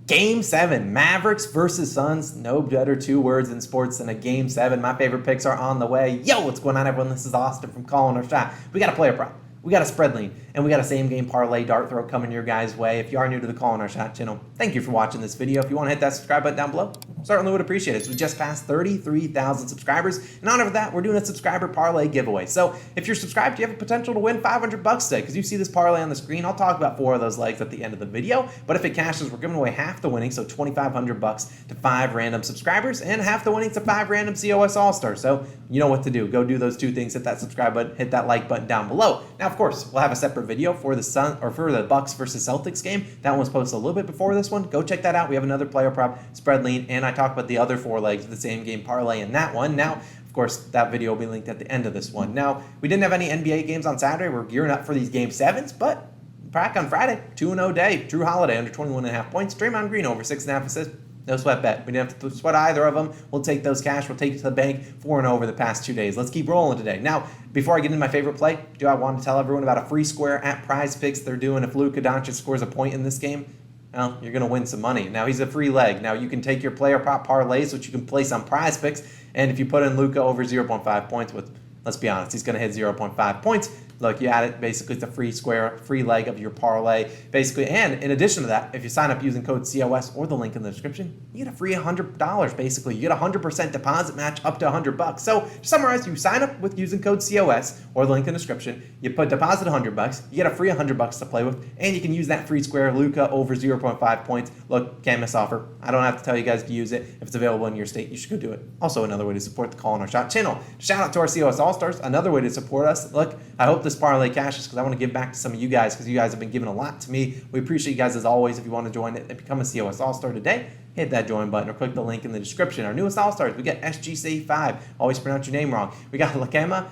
Game 7, Mavericks versus Suns. No better two words in sports than a Game 7. My favorite picks are on the way. Yo, what's going on, everyone? This is Austin from Calling Our Shot. We got a player prop, we got a spread lean, and we got a same-game parlay dart throw coming your guys' way. If you are new to the Calling Our Shot channel, thank you for watching this video. If you want to hit that subscribe button down below, certainly would appreciate it. So we just passed 33,000 subscribers. In honor of that, we're doing a subscriber parlay giveaway. So if you're subscribed, you have a potential to win $500 today because you see this parlay on the screen. I'll talk about 4 of those legs at the end of the video. But if it cashes, we're giving away half the winnings, so $2,500 to 5 random subscribers, and half the winnings to 5 random COS All-Stars. So you know what to do. Go do those 2 things. Hit that subscribe button, hit that like button down below. Now, of course, we'll have a separate video for the Bucks versus Celtics game. That one was posted a little bit before this one. Go check that out. We have another player prop, spread lean, and I talk about the other 4 legs of the same game parlay in that one. Now, of course, that video will be linked at the end of this one. Now, we didn't have any NBA games on Saturday. We're gearing up for these Game 7s, but back on Friday, 2-0 day, Drew Holiday under 21.5 points, Draymond Green over 6.5 assists. No sweat bet. We didn't have to sweat either of them. We'll take those cash. We'll take it to the bank 4-0 over the past 2 days. Let's keep rolling today. Now, before I get into my favorite play, I want to tell everyone about a free square at PrizePicks they're doing. If Luka scores a point in this game, well, you're going to win some money. Now, he's a free leg. Now, you can take your player prop parlays, which you can place on PrizePicks, and if you put in Luka over 0.5 points with, let's be honest, he's going to hit 0.5 points. Look, you add it, basically it's a free square, free leg of your parlay, basically. And in addition to that, if you sign up using code COS or the link in the description, you get a free $100, basically. You get a 100% deposit match up to $100. So to summarize, you sign up with using code COS or the link in the description, you put deposit $100, you get a free $100 to play with, and you can use that free square, Luka over 0.5 points. Look, can't miss offer. I don't have to tell you guys to use it. If it's available in your state, you should go do it. Also, another way to support the Calling Our Shot channel. Shout out to our COS All-Stars, another way to support us. Look, I hope this parlay cashes because I want to give back to some of you guys because you guys have been giving a lot to me. We appreciate you guys as always. If you want to join it and become a COS All-Star today, hit that join button or click the link in the description. Our newest All-Stars, we got SGC5. Always pronounce your name wrong. We got Lakema,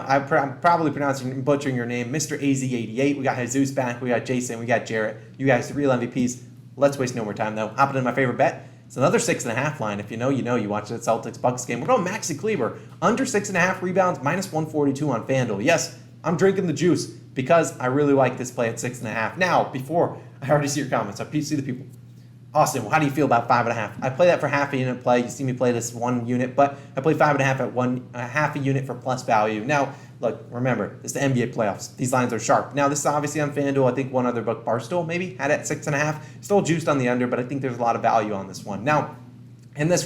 I'm probably butchering your name, Mr. AZ88. We got Jesus back. We got Jason. We got Jarrett. You guys, the real MVPs. Let's waste no more time, though. Hopping in my favorite bet. It's another 6.5 line. If you know, you know. You watch that Celtics-Bucks game. We're going Maxi Kleber. Under 6.5 rebounds, minus 142 on FanDuel. Yes, I'm drinking the juice because I really like this play at 6.5. Now, before, I already see your comments. I see the people. Austin, how do you feel about 5.5? I play that for half a unit play. You see me play this 1 unit, but I play 5.5 at half a unit for plus value. Now, look, remember, it's the NBA playoffs. These lines are sharp. Now, this is obviously on FanDuel. I think one other book, Barstool, maybe, had it at 6.5. Still juiced on the under, but I think there's a lot of value on this one. Now, in this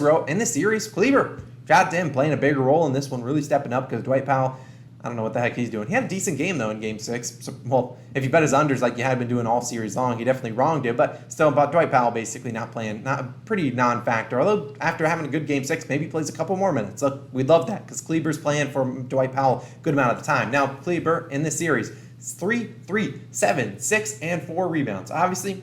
series, Kleber, shout out to him, playing a bigger role in this one, really stepping up because Dwight Powell, I don't know what the heck he's doing. He had a decent game, though, in Game 6. So, well, if you bet his unders like you had been doing all series long, he definitely wronged it. But still, about Dwight Powell basically not playing, not a pretty non-factor. Although, after having a good Game 6, maybe he plays a couple more minutes. Look, we'd love that because Kleber's playing for Dwight Powell a good amount of the time. Now, Kleber, in this series, 3, 7, 6, and 4 rebounds. Obviously,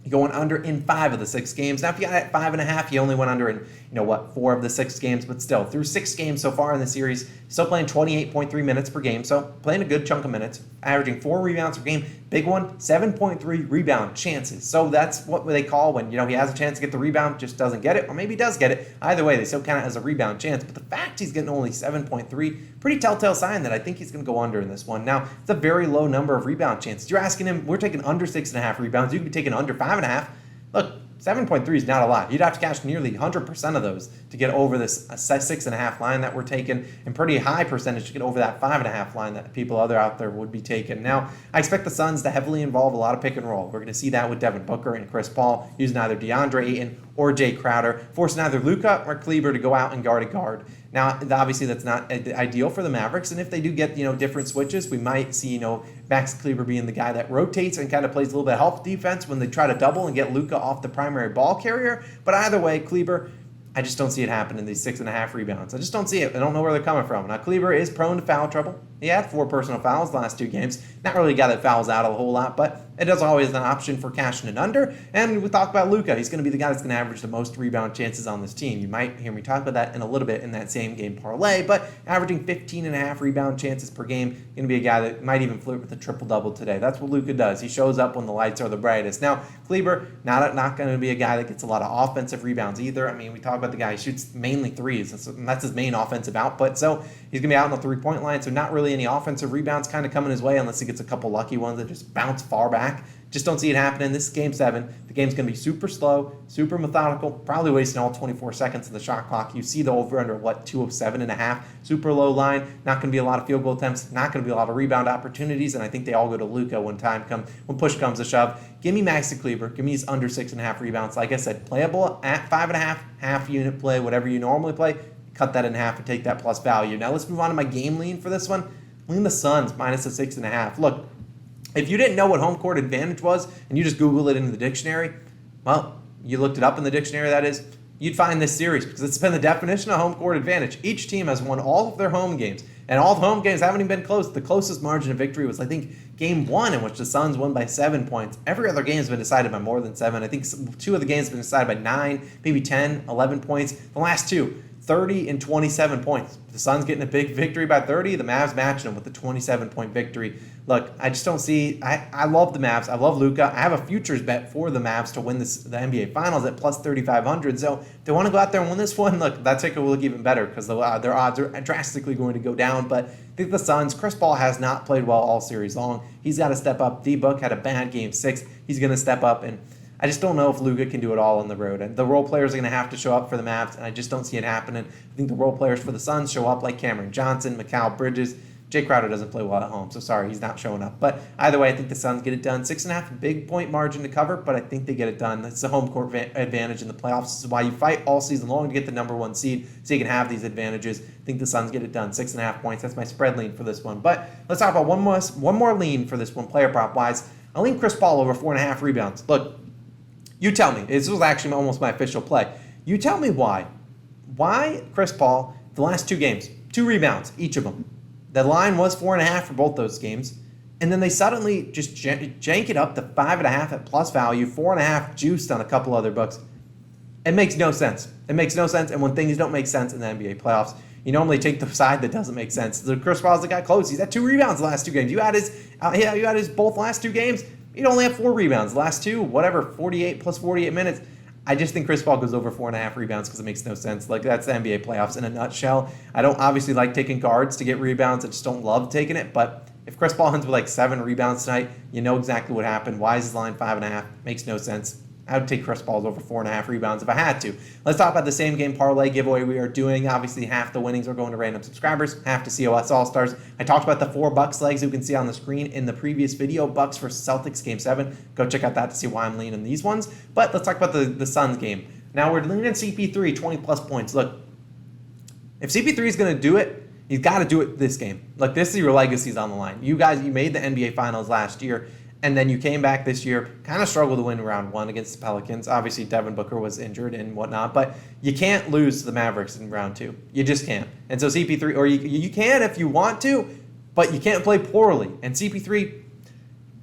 going under in 5 of the 6 games. Now, if you got at 5.5, you only went under in, 4 of the 6 games, but still, through 6 games so far in the series, still playing 28.3 minutes per game, so playing a good chunk of minutes, averaging 4 rebounds per game. Big one, 7.3 rebound chances. So that's what they call when, he has a chance to get the rebound, just doesn't get it, or maybe he does get it. Either way, they still count it as a rebound chance, but the fact he's getting only 7.3, pretty telltale sign that I think he's going to go under in this one. Now, it's a very low number of rebound chances. You're asking him, we're taking under 6.5 rebounds, you could be taking under 5.5. Look, 7.3 is not a lot. You'd have to cash nearly 100% of those to get over this 6.5 line that we're taking, and pretty high percentage to get over that 5.5 line that people out there would be taking. Now, I expect the Suns to heavily involve a lot of pick and roll. We're going to see that with Devin Booker and Chris Paul using either DeAndre Ayton or Jay Crowder, forcing either Luka or Kleber to go out and guard a guard. Now, obviously, that's not ideal for the Mavericks, and if they do get, different switches, we might see, Max Kleber being the guy that rotates and kind of plays a little bit of help defense when they try to double and get Luka off the primary ball carrier. But either way, Kleber, I just don't see it happen in these 6.5 rebounds. I just don't see it. I don't know where they're coming from. Now, Kleber is prone to foul trouble. He had 4 personal fouls the last 2 games. Not really a guy that fouls out a whole lot, but it is always an option for cashing it under. And we talk about Luka. He's going to be the guy that's going to average the most rebound chances on this team. You might hear me talk about that in a little bit in that same game parlay, but averaging 15.5 rebound chances per game, going to be a guy that might even flirt with a triple-double today. That's what Luka does. He shows up when the lights are the brightest. Now, Kleber, not going to be a guy that gets a lot of offensive rebounds either. I mean, we talk about the guy who shoots mainly threes, and that's his main offensive output. So he's going to be out on the three-point line, so not really any offensive rebounds kind of coming his way unless he gets a couple lucky ones that just bounce far back. Just don't see it happening. This is Game 7. The game's going to be super slow, super methodical, probably wasting all 24 seconds of the shot clock. You see the over-under, 207.5, super low line. Not going to be a lot of field goal attempts, not going to be a lot of rebound opportunities, and I think they all go to Luka when push comes to shove. Give me Maxi Kleber. Give me his under 6.5 rebounds. Like I said, playable at 5.5, half unit play, whatever you normally play. Cut that in half and take that plus value. Now let's move on to my game lean for this one. Lean the Suns minus a 6.5. Look, if you didn't know what home court advantage was and you just Google it in the dictionary, well, you looked it up in the dictionary, that is, you'd find this series because it's been the definition of home court advantage. Each team has won all of their home games, and all the home games haven't even been close. The closest margin of victory was, I think, Game 1, in which the Suns won by 7 points. Every other game has been decided by more than 7. I think 2 of the games have been decided by 9, maybe 10, 11 points. The last 2, 30 and 27 points. The Suns getting a big victory by 30, the Mavs matching them with the 27-point victory. Look, I just don't see, I love the Mavs. I love Luka. I have a futures bet for the Mavs to win the NBA Finals at plus 3,500. So if they want to go out there and win this one, look, that ticket will look even better because their odds are drastically going to go down. But I think the Suns, Chris Paul has not played well all series long. He's got to step up. D-Book had a bad Game 6. He's going to step up, and I just don't know if Luka can do it all on the road. And the role players are going to have to show up for the Mavs, and I just don't see it happening. I think the role players for the Suns show up like Cameron Johnson, Mikal Bridges. Jay Crowder doesn't play well at home, so sorry, he's not showing up. But either way, I think the Suns get it done. 6.5, big point margin to cover, but I think they get it done. That's the home court advantage in the playoffs. This is why you fight all season long to get the number 1 seed, so you can have these advantages. I think the Suns get it done. 6.5 points. That's my spread lean for this one. But let's talk about one more lean for this one, player prop wise. I'll lean Chris Paul over 4.5 rebounds. Look, you tell me. This was actually almost my official play. You tell me why. Why Chris Paul, the last 2 games, 2 rebounds, each of them. The line was 4.5 for both those games. And then they suddenly just jank it up to 5.5 at plus value, 4.5 juiced on a couple other books. It makes no sense. It makes no sense. And when things don't make sense in the NBA playoffs, you normally take the side that doesn't make sense. The Chris Paul's the guy close. He's had 2 rebounds the last 2 games. You had his both last 2 games. He'd only have 4 rebounds. The last 2, whatever, 48 plus 48 minutes. I just think Chris Paul goes over 4.5 rebounds because it makes no sense. Like, that's the NBA playoffs in a nutshell. I don't obviously like taking guards to get rebounds. I just don't love taking it. But if Chris Paul ends with like 7 rebounds tonight, you know exactly what happened. Why is his line 5.5? Makes no sense. I would take Chris Paul's over 4.5 rebounds if I had to. Let's talk about the same game parlay giveaway we are doing. Obviously, half the winnings are going to random subscribers, half to COS All-Stars. I talked about the 4 Bucks legs you can see on the screen in the previous video. Bucks versus Celtics Game 7. Go check out that to see why I'm leaning these ones. But let's talk about the Suns game. Now we're leaning CP3, 20-plus points. Look, if CP3 is going to do it, he's got to do it this game. Look, this is your legacy's on the line. You guys, you made the NBA Finals last year. And then you came back this year, kind of struggled to win round 1 against the Pelicans. Obviously, Devin Booker was injured and whatnot, but you can't lose to the Mavericks in round 2. You just can't. And so CP3, or you can if you want to, but you can't play poorly. And CP3,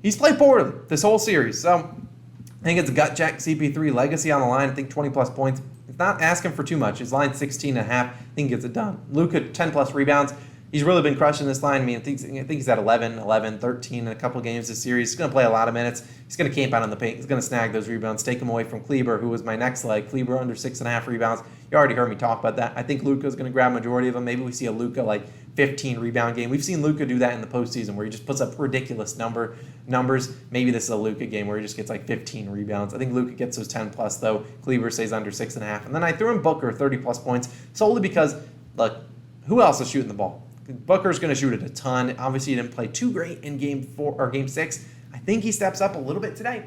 he's played poorly this whole series. So I think it's a gut check. CP3 legacy on the line. I think 20-plus points. It's not asking for too much. His line 16.5. I think gets it done. Luka, 10-plus rebounds. He's really been crushing this line. I mean, I think he's at 11, 13 in a couple games this series. He's going to play a lot of minutes. He's going to camp out on the paint. He's going to snag those rebounds, take him away from Kleber, who was my next leg. Kleber under 6.5 rebounds. You already heard me talk about that. I think Luka's going to grab a majority of them. Maybe we see a Luka like 15 rebound game. We've seen Luka do that in the postseason where he just puts up ridiculous numbers. Maybe this is a Luka game where he just gets like 15 rebounds. I think Luka gets those 10 plus though. Kleber stays under 6.5. And then I threw in Booker 30 plus points solely because, look, who else is shooting the ball? Booker's going to shoot it a ton. Obviously, he didn't play too great in Game 4 or Game 6. I think he steps up a little bit today.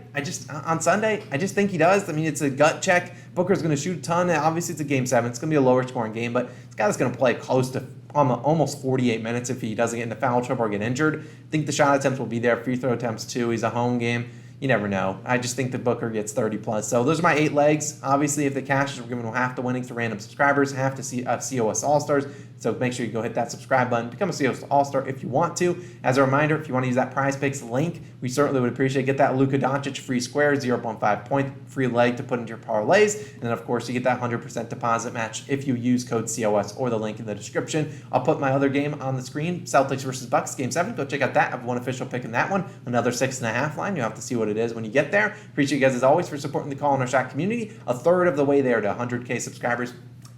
On Sunday, I just think he does. I mean, it's a gut check. Booker's going to shoot a ton. Obviously, it's a Game 7. It's going to be a lower scoring game, but this guy's going to play close to almost 48 minutes if he doesn't get into foul trouble or get injured. I think the shot attempts will be there. Free throw attempts too. He's a home game. You never know. I just think that Booker gets 30 plus. So those are my 8 legs. Obviously, if the cash is, we're giving half the winnings to random subscribers, half to COS All-Stars. So make sure you go hit that subscribe button. Become a COS All-Star if you want to. As a reminder, if you want to use that PrizePicks link, we certainly would appreciate it. Get that Luka Doncic free square, 0.5 point free leg to put into your parlays. And then, of course, you get that 100% deposit match if you use code COS or the link in the description. I'll put my other game on the screen, Celtics versus Bucks, Game 7. Go check out that. I have one official pick in that one. Another 6.5 line. You'll have to see what it is when you get there. Appreciate you guys, as always, for supporting the Call and Our Shot community. A third of the way there to 100K subscribers.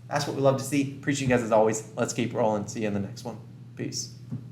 That's what we love to see. Appreciate you guys as always. Let's keep rolling. See you in the next one. Peace.